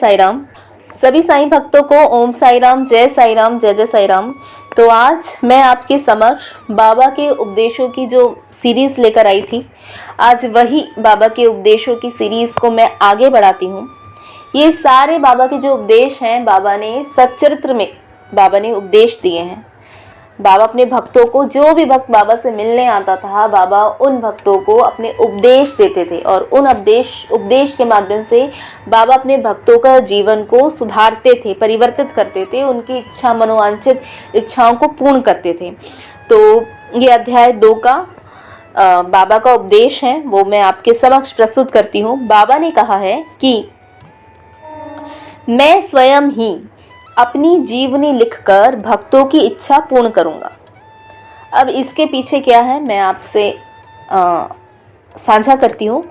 साई राम। सभी साईं भक्तों को ओम साई राम, जय साई राम, जय जय साई राम। तो आज मैं आपके समक्ष बाबा के उपदेशों की जो सीरीज लेकर आई थी, आज वही बाबा के उपदेशों की सीरीज को मैं आगे बढ़ाती हूँ। ये सारे बाबा के जो उपदेश हैं, बाबा ने सच्चरित्र में बाबा ने उपदेश दिए हैं। बाबा अपने भक्तों को, जो भी भक्त बाबा से मिलने आता था, बाबा उन भक्तों को अपने उपदेश देते थे और उन उपदेश के माध्यम से बाबा अपने भक्तों का जीवन को सुधारते थे, परिवर्तित करते थे, उनकी इच्छा, मनोवांछित इच्छाओं को पूर्ण करते थे। तो ये अध्याय 2 का बाबा का उपदेश है, वो मैं आपके समक्ष प्रस्तुत करती हूँ। बाबा ने कहा है कि मैं स्वयं ही अपनी जीवनी लिखकर भक्तों की इच्छा पूर्ण करूंगा। अब इसके पीछे क्या है, मैं आपसे साझा करती हूँ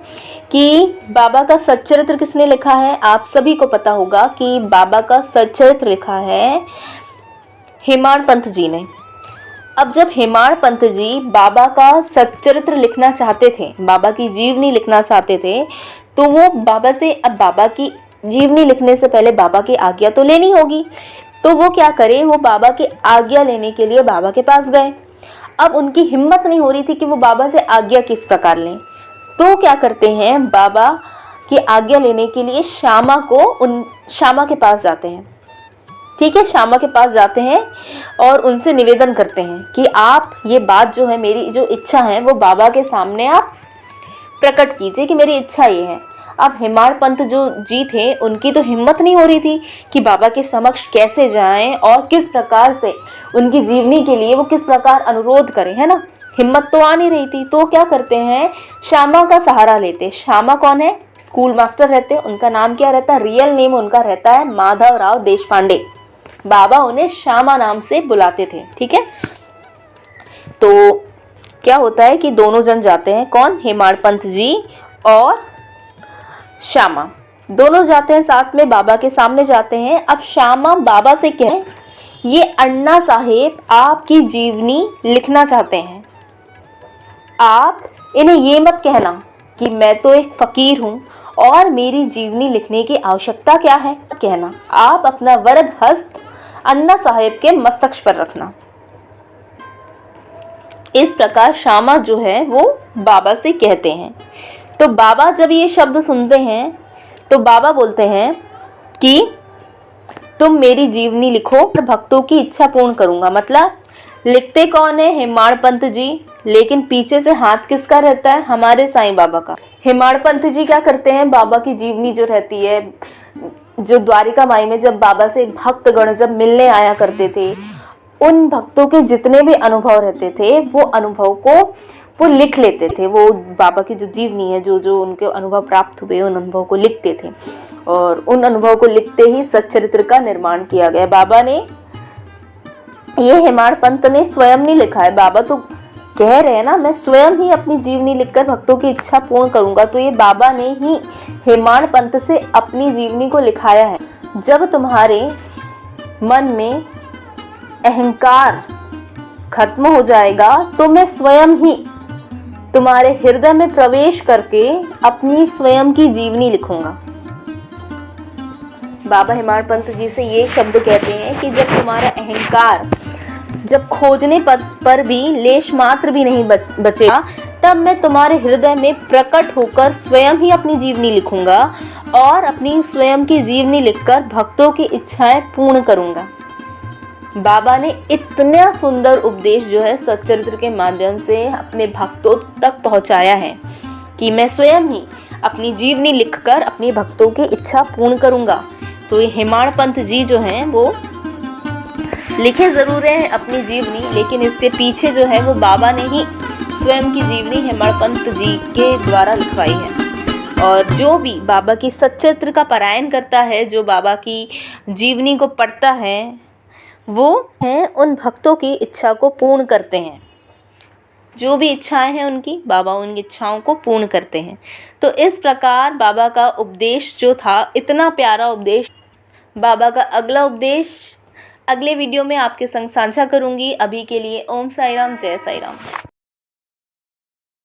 कि बाबा का सच्चरित्र किसने लिखा है। आप सभी को पता होगा कि बाबा का सच्चरित्र लिखा है हेमाड़ पंत जी ने। अब जब हेमाड़ पंत जी बाबा का सच्चरित्र लिखना चाहते थे, बाबा की जीवनी लिखना चाहते थे, तो वो बाबा से, अब बाबा की जीवनी लिखने से पहले बाबा की आज्ञा तो लेनी होगी। तो वो क्या करे, वो बाबा की आज्ञा लेने के लिए बाबा के पास गए। अब उनकी हिम्मत नहीं हो रही थी कि वो बाबा से आज्ञा किस प्रकार लें। तो क्या करते हैं, बाबा की आज्ञा लेने के लिए श्यामा के पास जाते हैं। ठीक है, श्यामा के पास जाते हैं और उनसे निवेदन करते हैं कि आप ये बात जो है, मेरी जो इच्छा है, वो बाबा के सामने आप प्रकट कीजिए कि मेरी इच्छा ये है। अब हेमाड़ पंत जो जी थे, उनकी तो हिम्मत नहीं हो रही थी कि बाबा के समक्ष कैसे जाएं और किस प्रकार से उनकी जीवनी के लिए वो किस प्रकार अनुरोध करें, है ना। हिम्मत तो आ नहीं रही थी। तो क्या करते हैं, श्यामा का सहारा लेते। श्यामा कौन है, स्कूल मास्टर रहते। उनका नाम क्या रहता है, रियल नेम उनका रहता है माधवराव देशपांडे। बाबा उन्हें श्यामा नाम से बुलाते थे। ठीक है, तो क्या होता है कि दोनों जन जाते हैं। कौन, हेमाड़ पंत जी और श्यामा, दोनों जाते हैं साथ में, बाबा के सामने जाते हैं। अब श्यामा बाबा से कहे, ये अन्ना साहेब आपकी जीवनी लिखना चाहते हैं। आप इन्हें ये मत कहना कि मैं तो एक फकीर हूँ और मेरी जीवनी लिखने की आवश्यकता क्या है। कहना, आप अपना वरद हस्त अन्ना साहेब के मस्तक पर रखना। इस प्रकार श्यामा जो है वो बाबा से कहते हैं। तो बाबा जब ये शब्द सुनते हैं तो बाबा बोलते हैं कि तुम मेरी जीवनी लिखो और भक्तों की इच्छा पूर्ण करूंगा। मतलब लिखते कौन है, हेमाड़ पंत जी, लेकिन पीछे से हाथ किसका रहता है, हमारे साईं बाबा का। हेमाड़ पंत जी क्या करते हैं, बाबा की जीवनी जो रहती है, जो द्वारिका माई में जब बाबा से भक्तगण जब मिलने आया करते थे, उन भक्तों के जितने भी अनुभव रहते थे, वो अनुभव को वो लिख लेते थे। वो बाबा की जो जीवनी है, जो जो उनके अनुभव प्राप्त हुए, उन अनुभव को लिखते थे और उन अनुभव को लिखते ही सच्चरित्र का निर्माण किया गया। बाबा ने, ये हेमाड़ पंत ने स्वयं नहीं लिखा है। बाबा तो कह रहे हैं ना, मैं स्वयं ही अपनी जीवनी लिखकर भक्तों की इच्छा पूर्ण करूंगा। तो ये बाबा ने ही हेमाड़ पंत से अपनी जीवनी को लिखाया है। जब तुम्हारे मन में अहंकार खत्म हो जाएगा तो मैं स्वयं ही तुम्हारे हृदय में प्रवेश करके अपनी स्वयं की जीवनी लिखूंगा। बाबा हेमाड़ पंत जी से ये शब्द कहते हैं कि जब तुम्हारा अहंकार, जब खोजने पर भी लेश मात्र भी नहीं बचेगा, तब मैं तुम्हारे हृदय में प्रकट होकर स्वयं ही अपनी जीवनी लिखूंगा और अपनी स्वयं की जीवनी लिखकर भक्तों की इच्छाएं पूर्ण करूंगा। बाबा ने इतना सुंदर उपदेश जो है सच्चरित्र के माध्यम से अपने भक्तों तक पहुंचाया है कि मैं स्वयं ही अपनी जीवनी लिखकर अपने भक्तों की इच्छा पूर्ण करूंगा। तो ये हेमाड़ पंत जी जो हैं वो लिखे ज़रूर हैं अपनी जीवनी, लेकिन इसके पीछे जो है वो बाबा ने ही स्वयं की जीवनी हेमाड़ पंत जी के द्वारा लिखवाई है। और जो भी बाबा की सच्चरित्र का पारायण करता है, जो बाबा की जीवनी को पढ़ता है, वो हैं उन भक्तों की इच्छा को पूर्ण करते हैं। जो भी इच्छाएं हैं उनकी, बाबा उन इच्छाओं को पूर्ण करते हैं। तो इस प्रकार बाबा का उपदेश जो था, इतना प्यारा उपदेश, बाबा का अगला उपदेश अगले वीडियो में आपके संग साझा करूंगी। अभी के लिए ओम साई राम, जय साई राम।